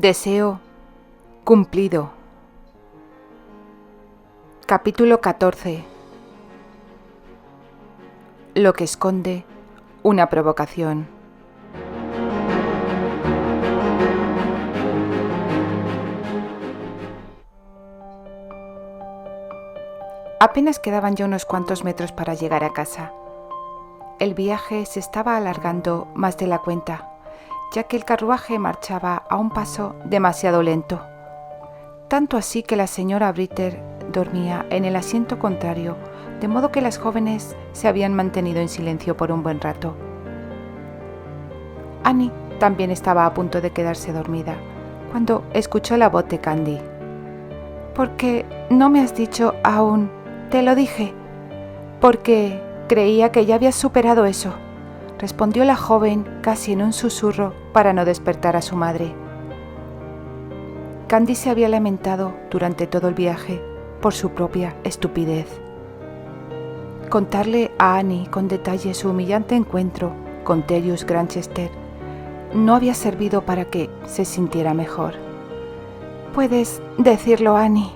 Deseo cumplido. Capítulo 14. Lo que esconde una provocación. Apenas quedaban ya unos cuantos metros para llegar a casa. El viaje se estaba alargando más de la cuenta, ya que el carruaje marchaba a un paso demasiado lento. Tanto así que la señora Britter dormía en el asiento contrario, de modo que las jóvenes se habían mantenido en silencio por un buen rato. Annie también estaba a punto de quedarse dormida, cuando escuchó la voz de Candy. «¿Por qué no me has dicho aún? Te lo dije. Porque creía que ya habías superado eso», respondió la joven casi en un susurro para no despertar a su madre. Candy se había lamentado durante todo el viaje por su propia estupidez. Contarle a Annie con detalle su humillante encuentro con Terrius Grantchester no había servido para que se sintiera mejor. «Puedes decirlo, Annie.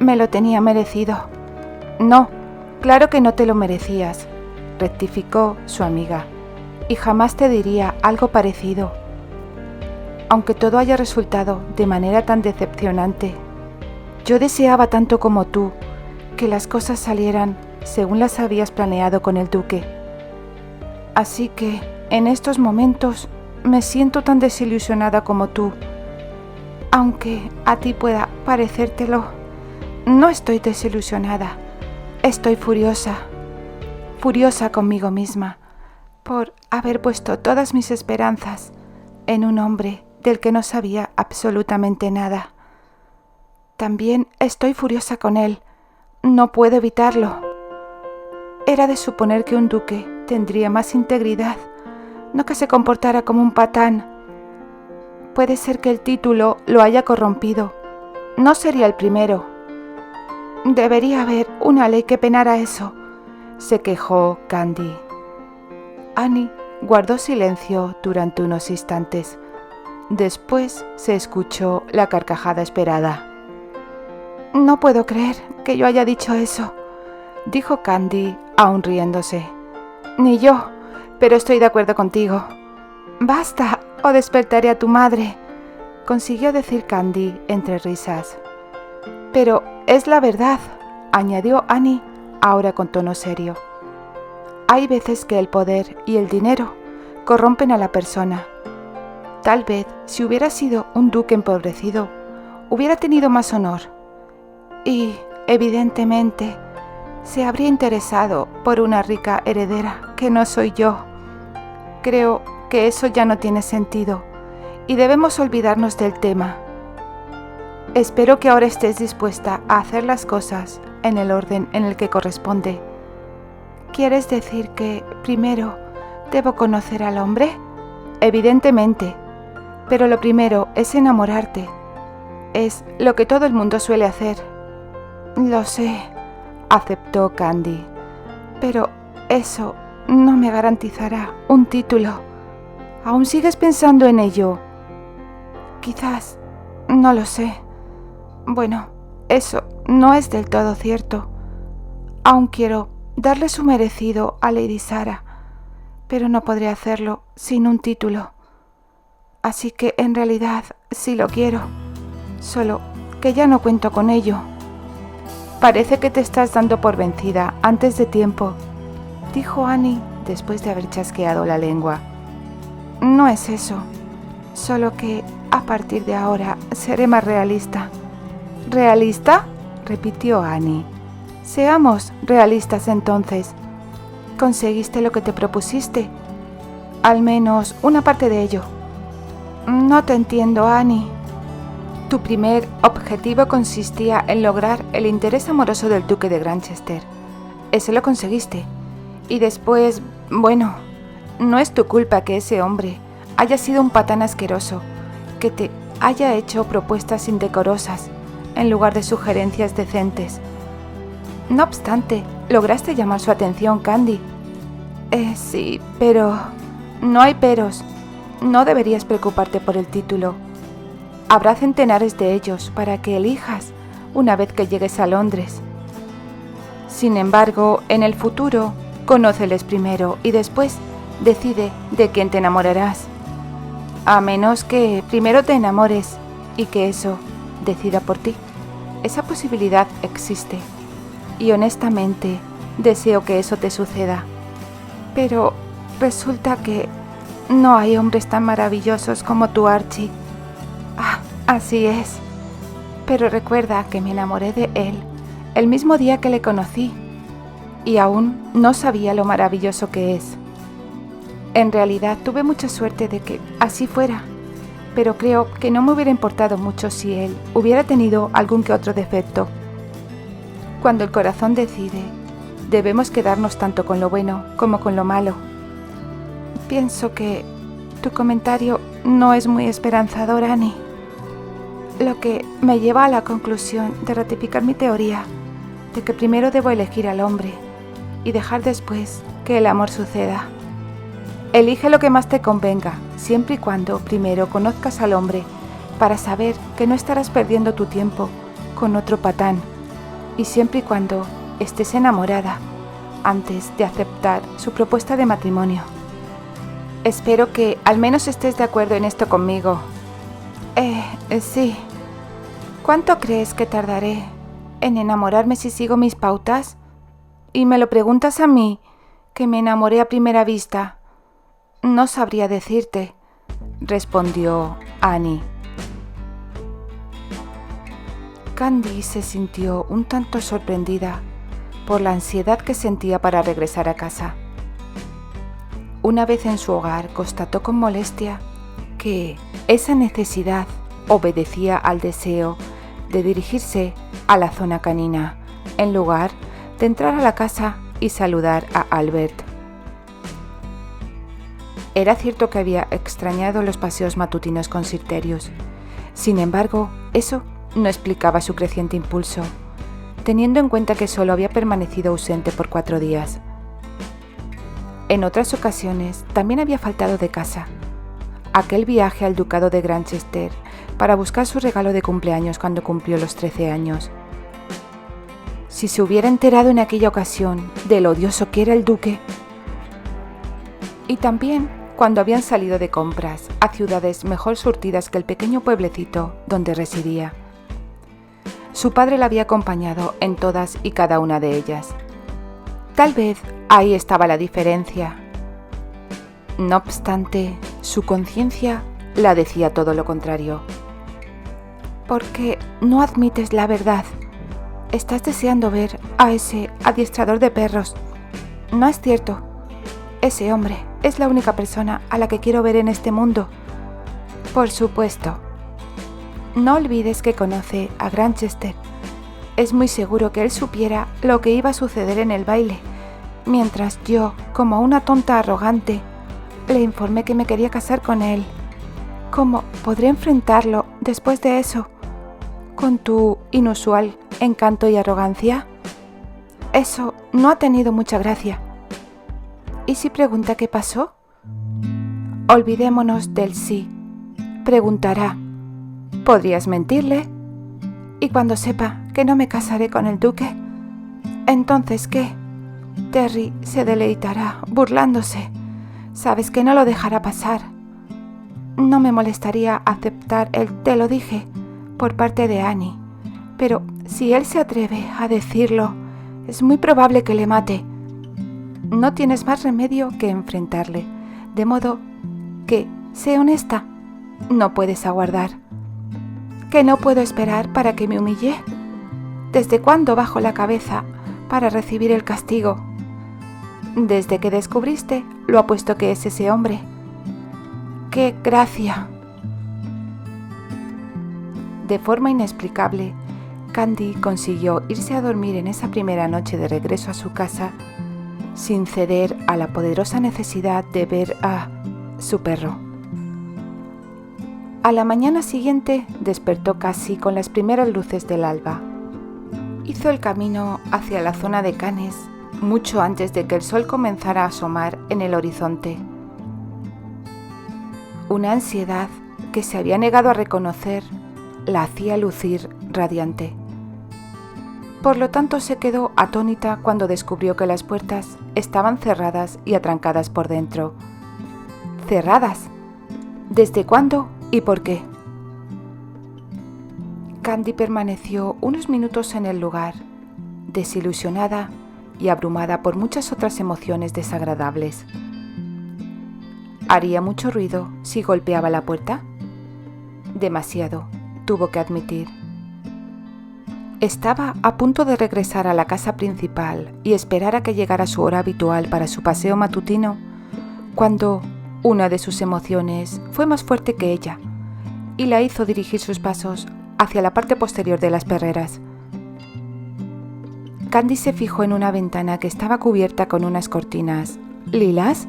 Me lo tenía merecido». «No, claro que no te lo merecías», rectificó su amiga, «y jamás te diría algo parecido. Aunque todo haya resultado de manera tan decepcionante, yo deseaba tanto como tú que las cosas salieran según las habías planeado con el duque. Así que, en estos momentos, me siento tan desilusionada como tú. Aunque a ti pueda parecértelo, no estoy desilusionada, estoy furiosa conmigo misma por haber puesto todas mis esperanzas en un hombre del que no sabía absolutamente nada. También estoy furiosa con él, no puedo evitarlo. Era de suponer que un duque tendría más integridad, no que se comportara como un patán. Puede ser que el título lo haya corrompido, no sería el primero. Debería haber una ley que penara eso», se quejó Candy. Annie guardó silencio durante unos instantes. Después se escuchó la carcajada esperada. «No puedo creer que yo haya dicho eso», dijo Candy, aún riéndose. «Ni yo, pero estoy de acuerdo contigo». «Basta, o despertaré a tu madre», consiguió decir Candy entre risas. «Pero es la verdad», añadió Annie, ahora con tono serio. «Hay veces que el poder y el dinero corrompen a la persona. Tal vez si hubiera sido un duque empobrecido, hubiera tenido más honor. Y, evidentemente, se habría interesado por una rica heredera que no soy yo. Creo que eso ya no tiene sentido y debemos olvidarnos del tema. Espero que ahora estés dispuesta a hacer las cosas en el orden en el que corresponde. ¿Quieres decir que primero debo conocer al hombre? Evidentemente, pero lo primero es enamorarte. Es lo que todo el mundo suele hacer». «Lo sé», aceptó Candy, «pero eso no me garantizará un título. ¿Aún sigues pensando en ello?» «Quizás, no lo sé. Bueno, eso no es del todo cierto. Aún quiero darle su merecido a Lady Sarah, pero no podré hacerlo sin un título. Así que en realidad sí lo quiero, solo que ya no cuento con ello». «Parece que te estás dando por vencida antes de tiempo», dijo Annie después de haber chasqueado la lengua. «No es eso, solo que a partir de ahora seré más realista». «¿Realista?», repitió Annie. «Seamos realistas entonces. ¿Conseguiste lo que te propusiste? Al menos una parte de ello». «No te entiendo, Annie». «Tu primer objetivo consistía en lograr el interés amoroso del duque de Grantchester. Ese lo conseguiste. Y después, bueno, no es tu culpa que ese hombre haya sido un patán asqueroso, que te haya hecho propuestas indecorosas en lugar de sugerencias decentes. No obstante, lograste llamar su atención, Candy». Sí, pero... «No hay peros. No deberías preocuparte por el título. Habrá centenares de ellos para que elijas una vez que llegues a Londres. Sin embargo, en el futuro, conóceles primero y después decide de quién te enamorarás. A menos que primero te enamores y que eso decida por ti. Esa posibilidad existe. Y honestamente, deseo que eso te suceda. Pero resulta que no hay hombres tan maravillosos como tú, Archie. Ah, así es. Pero recuerda que me enamoré de él el mismo día que le conocí y aún no sabía lo maravilloso que es. En realidad tuve mucha suerte de que así fuera, pero creo que no me hubiera importado mucho si él hubiera tenido algún que otro defecto. Cuando el corazón decide, debemos quedarnos tanto con lo bueno como con lo malo. Pienso que tu comentario no es muy esperanzador, Annie. Lo que me lleva a la conclusión de ratificar mi teoría de que primero debo elegir al hombre y dejar después que el amor suceda. Elige lo que más te convenga, siempre y cuando primero conozcas al hombre para saber que no estarás perdiendo tu tiempo con otro patán y siempre y cuando estés enamorada antes de aceptar su propuesta de matrimonio. Espero que al menos estés de acuerdo en esto conmigo. Sí. ¿Cuánto crees que tardaré en enamorarme si sigo mis pautas? Y me lo preguntas a mí, que me enamoré a primera vista. No sabría decirte, respondió Annie. Candy se sintió un tanto sorprendida por la ansiedad que sentía para regresar a casa. Una vez en su hogar, constató con molestia que esa necesidad obedecía al deseo de dirigirse a la zona canina, en lugar de entrar a la casa y saludar a Albert. Era cierto que había extrañado los paseos matutinos con Sir Terius. Sin embargo, eso no explicaba su creciente impulso, teniendo en cuenta que solo había permanecido ausente por 4 días. En otras ocasiones también había faltado de casa. Aquel viaje al ducado de Granchester para buscar su regalo de cumpleaños cuando cumplió los 13 años. Si se hubiera enterado en aquella ocasión de lo odioso que era el duque. Y también cuando habían salido de compras a ciudades mejor surtidas que el pequeño pueblecito donde residía. Su padre la había acompañado en todas y cada una de ellas. Tal vez ahí estaba la diferencia. No obstante, su conciencia la decía todo lo contrario. ¿Por qué no admites la verdad? Estás deseando ver a ese adiestrador de perros. No es cierto. Ese hombre es la única persona a la que quiero ver en este mundo. Por supuesto. No olvides que conoce a Granchester. Es muy seguro que él supiera lo que iba a suceder en el baile, mientras yo, como una tonta arrogante, le informé que me quería casar con él. ¿Cómo podré enfrentarlo después de eso? ¿Con tu inusual encanto y arrogancia? Eso no ha tenido mucha gracia. ¿Y si pregunta qué pasó? Olvidémonos del sí. Preguntará, ¿podrías mentirle? Y cuando sepa que no me casaré con el duque, ¿entonces qué? Terry se deleitará burlándose. Sabes que no lo dejará pasar. No me molestaría aceptar el te lo dije por parte de Annie, pero si él se atreve a decirlo, es muy probable que le mate. No tienes más remedio que enfrentarle, de modo que, sé honesta, no puedes aguardar. ¿Que no puedo esperar para que me humille? ¿Desde cuándo bajo la cabeza para recibir el castigo? Desde que descubriste lo apuesto que es ese hombre. ¡Qué gracia! De forma inexplicable, Candy consiguió irse a dormir en esa primera noche de regreso a su casa sin ceder a la poderosa necesidad de ver a su perro. A la mañana siguiente despertó casi con las primeras luces del alba. Hizo el camino hacia la zona de Cannes mucho antes de que el sol comenzara a asomar en el horizonte. Una ansiedad que se había negado a reconocer, la hacía lucir radiante. Por lo tanto, se quedó atónita cuando descubrió que las puertas estaban cerradas y atrancadas por dentro. ¿Cerradas? ¿Desde cuándo y por qué? Candy permaneció unos minutos en el lugar, desilusionada y abrumada por muchas otras emociones desagradables. ¿Haría mucho ruido si golpeaba la puerta? Demasiado, tuvo que admitir. Estaba a punto de regresar a la casa principal y esperar a que llegara su hora habitual para su paseo matutino, cuando una de sus emociones fue más fuerte que ella y la hizo dirigir sus pasos hacia la parte posterior de las perreras. Candy se fijó en una ventana que estaba cubierta con unas cortinas. ¿Lilas?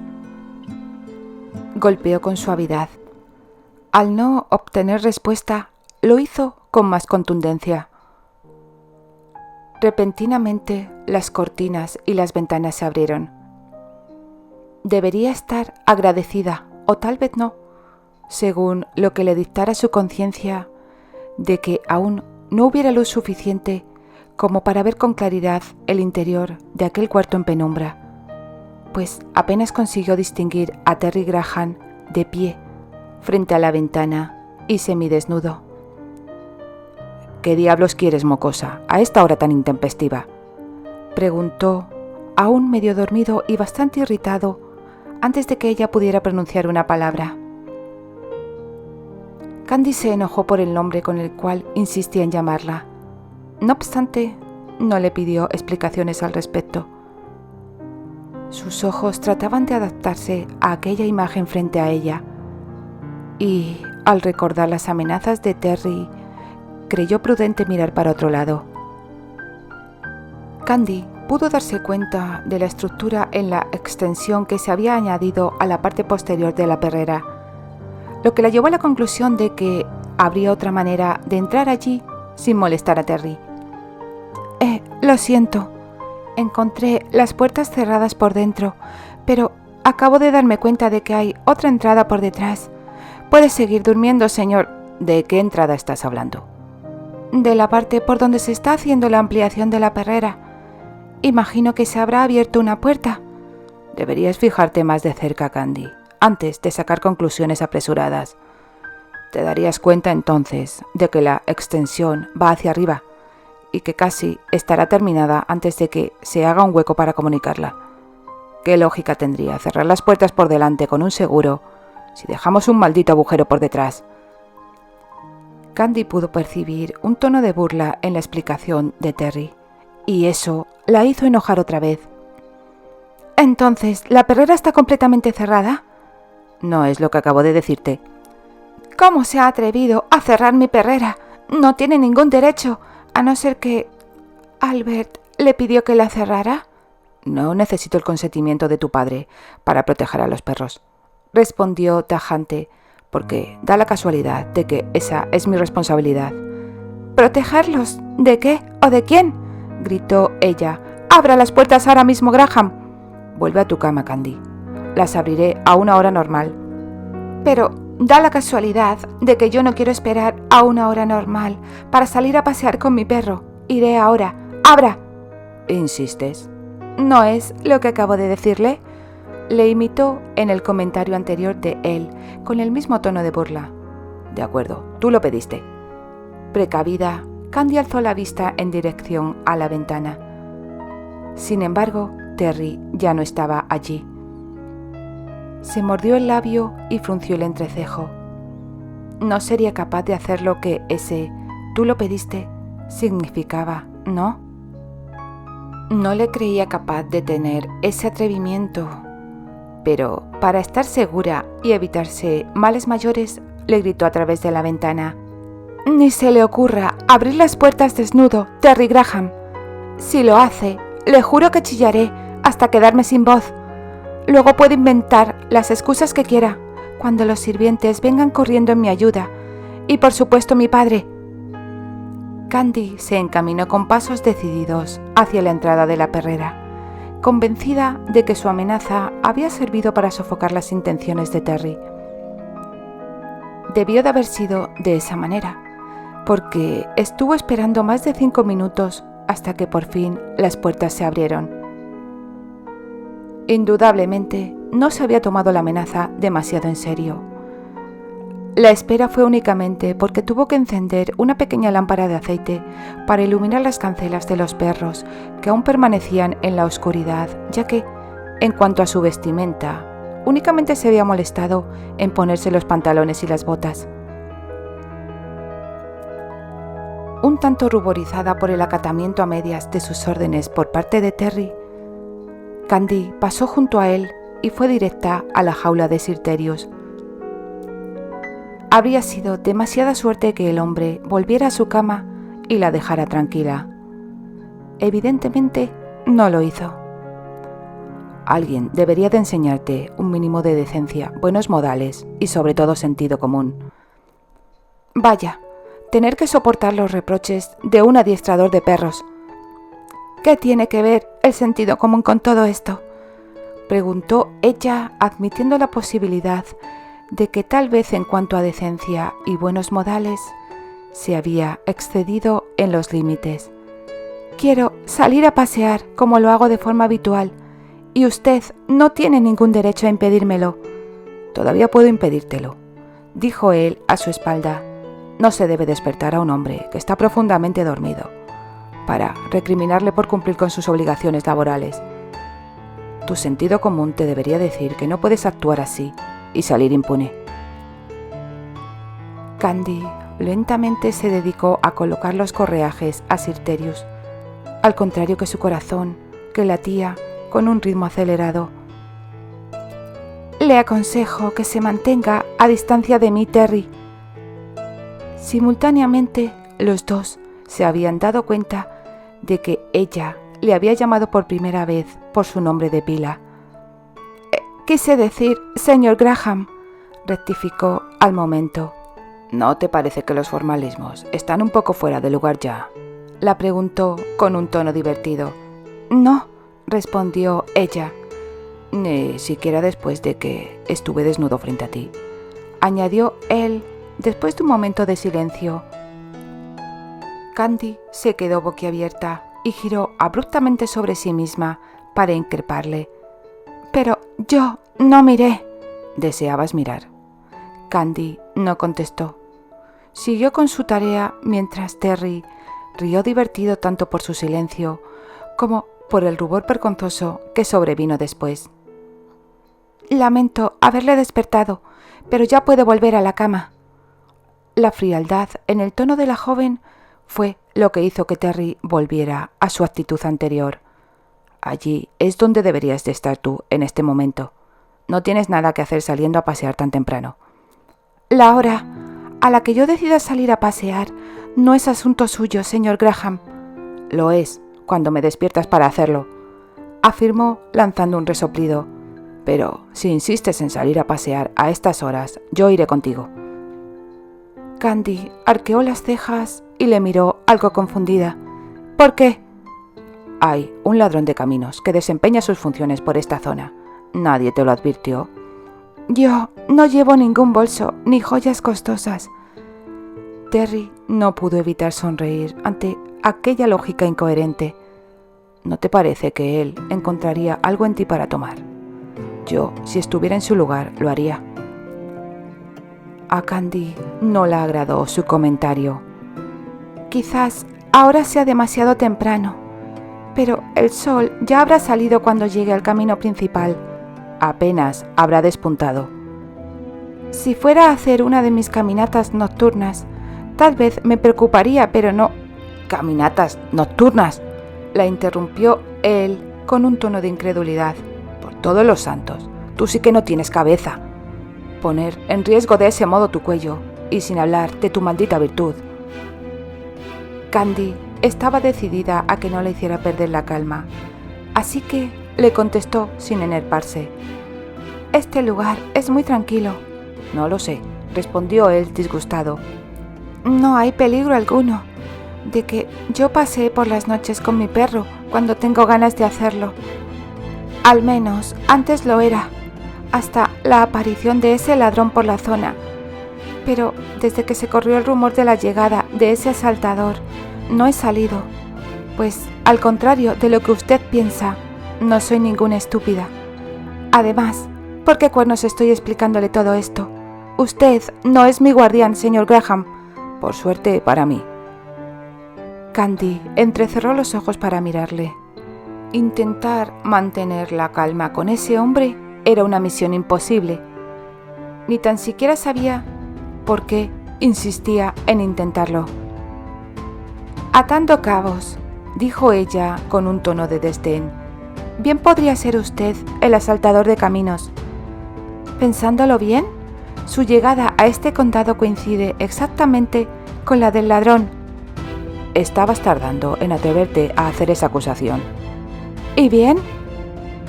Golpeó con suavidad. Al no obtener respuesta, lo hizo con más contundencia. Repentinamente, las cortinas y las ventanas se abrieron. Debería estar agradecida, o tal vez no, según lo que le dictara su conciencia, de que aún no hubiera luz suficiente como para ver con claridad el interior de aquel cuarto en penumbra, pues apenas consiguió distinguir a Terry Graham de pie frente a la ventana y semidesnudo. ¿Qué diablos quieres, mocosa, a esta hora tan intempestiva?, preguntó, aún medio dormido y bastante irritado, antes de que ella pudiera pronunciar una palabra. Candy se enojó por el nombre con el cual insistía en llamarla. No obstante, no le pidió explicaciones al respecto. Sus ojos trataban de adaptarse a aquella imagen frente a ella, y, al recordar las amenazas de Terry, creyó prudente mirar para otro lado. Candy pudo darse cuenta de la estructura en la extensión que se había añadido a la parte posterior de la perrera, lo que la llevó a la conclusión de que habría otra manera de entrar allí sin molestar a Terry. Lo siento, encontré las puertas cerradas por dentro, pero acabo de darme cuenta de que hay otra entrada por detrás. Puede seguir durmiendo, señor. ¿De qué entrada estás hablando? De la parte por donde se está haciendo la ampliación de la perrera. Imagino que se habrá abierto una puerta. Deberías fijarte más de cerca, Candy, antes de sacar conclusiones apresuradas. Te darías cuenta entonces de que la extensión va hacia arriba y que casi estará terminada antes de que se haga un hueco para comunicarla. ¿Qué lógica tendría cerrar las puertas por delante con un seguro si dejamos un maldito agujero por detrás? Candy pudo percibir un tono de burla en la explicación de Terry, y eso la hizo enojar otra vez. ¿Entonces, la perrera está completamente cerrada? No es lo que acabo de decirte. ¿Cómo se ha atrevido a cerrar mi perrera? No tiene ningún derecho, a no ser que Albert le pidió que la cerrara. No necesito el consentimiento de tu padre para proteger a los perros, respondió tajante, porque da la casualidad de que esa es mi responsabilidad. ¿Protegerlos? ¿De qué? ¿O de quién?, gritó ella. ¡Abra las puertas ahora mismo, Graham! Vuelve a tu cama, Candy. Las abriré a una hora normal. Pero da la casualidad de que yo no quiero esperar a una hora normal para salir a pasear con mi perro. Iré ahora. ¡Abra! ¿Insistes? ¿No es lo que acabo de decirle?, le imitó en el comentario anterior de él, con el mismo tono de burla. De acuerdo, tú lo pediste. Precavida, Candy alzó la vista en dirección a la ventana. Sin embargo, Terry ya no estaba allí. Se mordió el labio y frunció el entrecejo. No sería capaz de hacer lo que ese «tú lo pediste» significaba, ¿no? No le creía capaz de tener ese atrevimiento, pero para estar segura y evitarse males mayores, le gritó a través de la ventana: «Ni se le ocurra abrir las puertas desnudo, Terry Graham. Si lo hace, le juro que chillaré hasta quedarme sin voz. Luego puede inventar las excusas que quiera cuando los sirvientes vengan corriendo en mi ayuda, y por supuesto mi padre». Candy se encaminó con pasos decididos hacia la entrada de la perrera, convencida de que su amenaza había servido para sofocar las intenciones de Terry. debió de haber sido de esa manera, porque estuvo esperando más de 5 minutos hasta que por fin las puertas se abrieron. Indudablemente, no se había tomado la amenaza demasiado en serio. La espera fue únicamente porque tuvo que encender una pequeña lámpara de aceite para iluminar las cancelas de los perros que aún permanecían en la oscuridad, ya que, en cuanto a su vestimenta, únicamente se había molestado en ponerse los pantalones y las botas. Un tanto ruborizada por el acatamiento a medias de sus órdenes por parte de Terry, Candy pasó junto a él y fue directa a la jaula de Sir Terius. Habría sido demasiada suerte que el hombre volviera a su cama y la dejara tranquila. Evidentemente, no lo hizo. Alguien debería de enseñarte un mínimo de decencia, buenos modales y sobre todo sentido común. Vaya, tener que soportar los reproches de un adiestrador de perros. ¿Qué tiene que ver el sentido común con todo esto?, preguntó ella, admitiendo la posibilidad de que tal vez en cuanto a decencia y buenos modales se había excedido en los límites. Quiero salir a pasear como lo hago de forma habitual y usted no tiene ningún derecho a impedírmelo. Todavía puedo impedírtelo, dijo él a su espalda. No se debe despertar a un hombre que está profundamente dormido para recriminarle por cumplir con sus obligaciones laborales. Tu sentido común te debería decir que no puedes actuar así y salir impune. Candy lentamente se dedicó a colocar los correajes a Sir Terius, al contrario que su corazón, que latía con un ritmo acelerado. Le aconsejo que se mantenga a distancia de mí, Terry. Simultáneamente, los dos se habían dado cuenta de que ella le había llamado por primera vez por su nombre de pila. Quise decir, señor Graham, rectificó al momento. ¿No te parece que los formalismos están un poco fuera de lugar ya?, la preguntó con un tono divertido. No, respondió ella. Ni siquiera después de que estuve desnudo frente a ti, añadió él después de un momento de silencio. Candy se quedó boquiabierta y giró abruptamente sobre sí misma para increparle. Pero yo no miré. ¿Deseabas mirar? Candy no contestó. Siguió con su tarea mientras Terry rió divertido tanto por su silencio como por el rubor vergonzoso que sobrevino después. Lamento haberle despertado, pero ya puede volver a la cama. La frialdad en el tono de la joven fue lo que hizo que Terry volviera a su actitud anterior. Allí es donde deberías de estar tú en este momento. No tienes nada que hacer saliendo a pasear tan temprano. La hora a la que yo decida salir a pasear no es asunto suyo, señor Graham. Lo es cuando me despiertas para hacerlo, afirmó lanzando un resoplido. Pero si insistes en salir a pasear a estas horas, yo iré contigo. Candy arqueó las cejas y le miró algo confundida. ¿Por qué? Hay un ladrón de caminos que desempeña sus funciones por esta zona. ¿Nadie te lo advirtió? Yo no llevo ningún bolso ni joyas costosas. Terry no pudo evitar sonreír ante aquella lógica incoherente. ¿No te parece que él encontraría algo en ti para tomar? Yo, si estuviera en su lugar, lo haría. A Candy no le agradó su comentario. Quizás ahora sea demasiado temprano, pero el sol ya habrá salido cuando llegue al camino principal. Apenas habrá despuntado. Si fuera a hacer una de mis caminatas nocturnas, tal vez me preocuparía, pero no. ¿Caminatas nocturnas?, la interrumpió él con un tono de incredulidad. Por todos los santos, tú sí que no tienes cabeza. Poner en riesgo de ese modo tu cuello, y sin hablar de tu maldita virtud. Candy estaba decidida a que no le hiciera perder la calma, así que le contestó sin enervarse. Este lugar es muy tranquilo. No lo sé, respondió él disgustado. No hay peligro alguno de que yo pasee por las noches con mi perro cuando tengo ganas de hacerlo. Al menos antes lo era, hasta la aparición de ese ladrón por la zona. pero desde que se corrió el rumor de la llegada de ese asaltador, no he salido. Pues, al contrario de lo que usted piensa, no soy ninguna estúpida. Además, ¿por qué cuernos estoy explicándole todo esto? Usted no es mi guardián, señor Graham. Por suerte para mí. Candy entrecerró los ojos para mirarle. Intentar mantener la calma con ese hombre era una misión imposible. Ni tan siquiera sabía por qué insistía en intentarlo. Atando cabos, dijo ella con un tono de desdén. Bien podría ser usted el asaltador de caminos. Pensándolo bien, su llegada a este condado coincide exactamente con la del ladrón. Estabas tardando en atreverte a hacer esa acusación. ¿Y bien?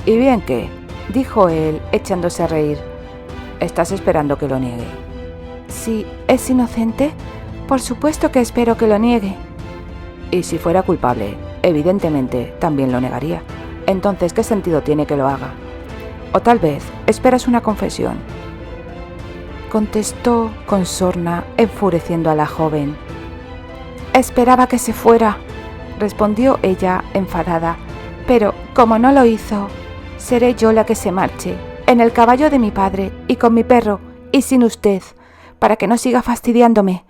¿Y bien qué?, dijo él, echándose a reír. ¿Estás esperando que lo niegue? Si es inocente, por supuesto que espero que lo niegue. Y si fuera culpable, evidentemente también lo negaría. Entonces, ¿qué sentido tiene que lo haga? O tal vez esperas una confesión. Contestó con sorna, enfureciendo a la joven. Esperaba que se fuera, respondió ella enfadada, pero como no lo hizo, seré yo la que se marche, en el caballo de mi padre y con mi perro y sin usted, para que no siga fastidiándome.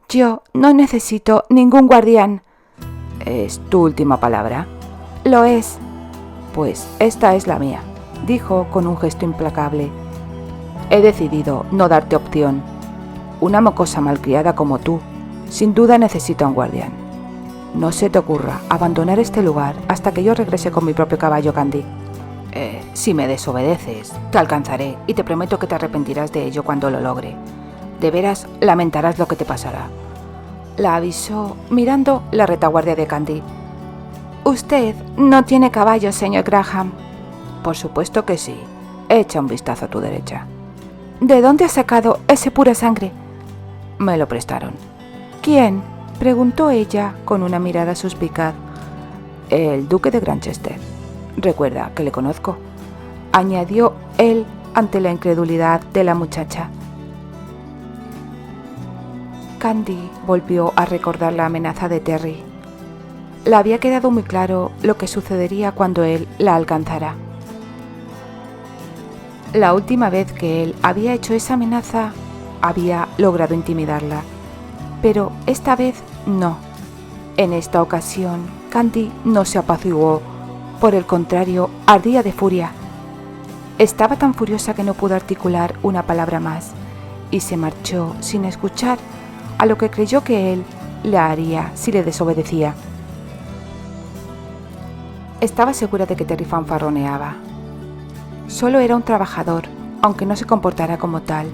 Yo no necesito ningún guardián. ¿Es tu última palabra? Lo es. Pues esta es la mía, dijo con un gesto implacable. He decidido no darte opción. Una mocosa malcriada como tú, sin duda necesita un guardián. No se te ocurra abandonar este lugar hasta que yo regrese con mi propio caballo, Candy. Si me desobedeces, te alcanzaré y te prometo que te arrepentirás de ello cuando lo logre. De veras lamentarás lo que te pasará. La avisó mirando la retaguardia de Candy. Usted no tiene caballo, señor Graham. Por supuesto que sí. Echa un vistazo a tu derecha. ¿De dónde ha sacado ese pura sangre? Me lo prestaron. ¿Quién?, preguntó ella con una mirada suspicaz. El duque de Granchester. Recuerda que le conozco, añadió él ante la incredulidad de la muchacha. Candy volvió a recordar la amenaza de Terry. Le había quedado muy claro lo que sucedería cuando él la alcanzara. La última vez que él había hecho esa amenaza, había logrado intimidarla, pero esta vez no. En esta ocasión, Candy no se apaciguó, por el contrario, ardía de furia. Estaba tan furiosa que no pudo articular una palabra más, y se marchó sin escuchar a lo que creyó que él la haría si le desobedecía. Estaba segura de que Terry fanfarroneaba. Solo era un trabajador, aunque no se comportara como tal.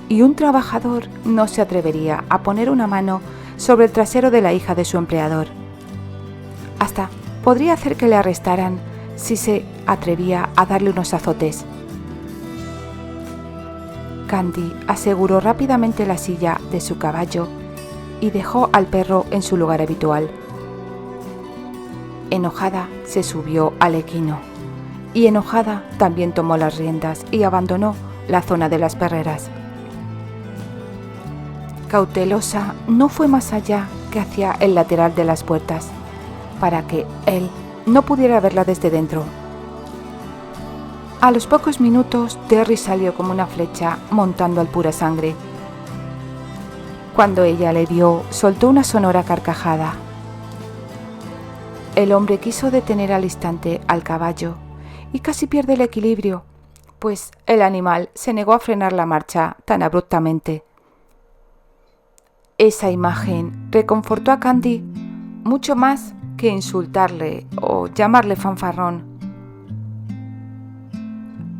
Y un trabajador no se atrevería a poner una mano sobre el trasero de la hija de su empleador. Hasta podría hacer que le arrestaran si se atrevía a darle unos azotes. Candy aseguró rápidamente la silla de su caballo y dejó al perro en su lugar habitual. Enojada se subió al equino y enojada también tomó las riendas y abandonó la zona de las perreras. Cautelosa, no fue más allá que hacia el lateral de las puertas, para que él no pudiera verla desde dentro. A los pocos minutos, Terry salió como una flecha montando al pura sangre. Cuando ella le vio, soltó una sonora carcajada. El hombre quiso detener al instante al caballo y casi pierde el equilibrio, pues el animal se negó a frenar la marcha tan abruptamente. Esa imagen reconfortó a Candy mucho más que insultarle o llamarle fanfarrón.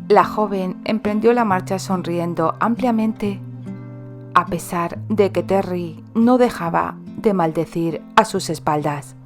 La joven emprendió la marcha sonriendo ampliamente, a pesar de que Terry no dejaba de maldecir a sus espaldas.